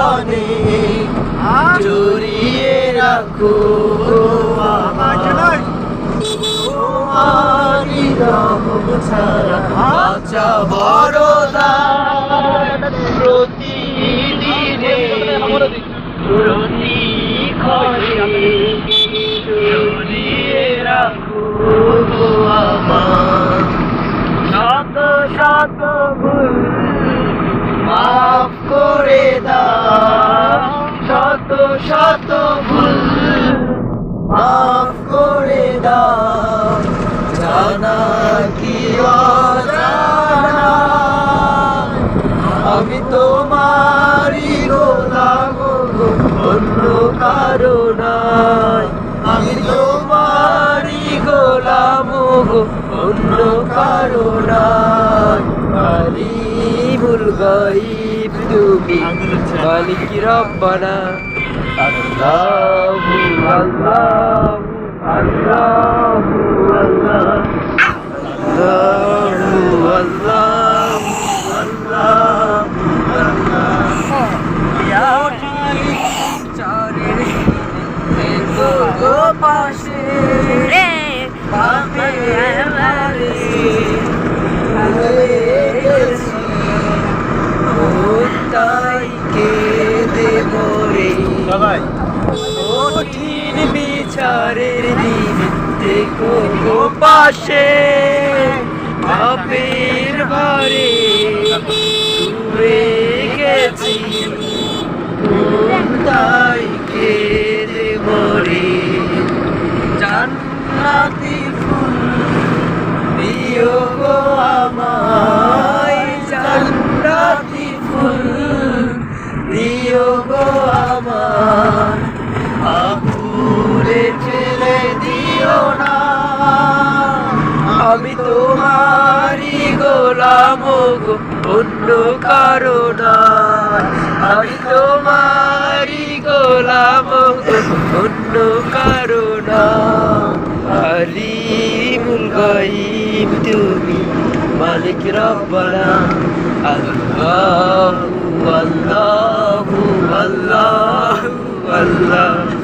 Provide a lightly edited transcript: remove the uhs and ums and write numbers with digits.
জীবনে জড়িয়ে রাখো তোমারি রব ছাড়া বাঁচা বড় দায় প্রতিদিনে প্রতি ক্ষণে জড়িয়ে রাখো আমার শত শত ভুল মাফ করে দাও শত শত ভুল মাফ করে দাও জানা কি অজানা আমি তোমারই গোলাম গো অন্য কারো নয় আমি তোমারই গোলাম গো অন্য কারো নয় আলিমুল গায়ব তুমি মালিক রব্বানা আল্লাহু আল্লাহু আল্লাহু আল্লাহু আল্লাহু আল্লাহু আল্লাহ ইয়া চারের দেখো গো পাশে রে পাবে আমারে তাই কেঁদে মরে কঠিন বিচারের দিন দেখো গো পাশে পাপের ভারে ডুবে গেছি তাই কেঁদে মরে জান্নাতি ফুল দিও গো আমায় জান্নাতি ফুল দিও গো আমায় আগুনে ফেলে দিও না আমি তোমারই গোলাম গো অন্য কারো নয় আমি তোমারই গোলাম গো অন্য কারো নয় আলিমুল গায়ব তুমি মালিক রব্বানা আল্লাহু আল্লাহু আল্লাহু আল্লাহ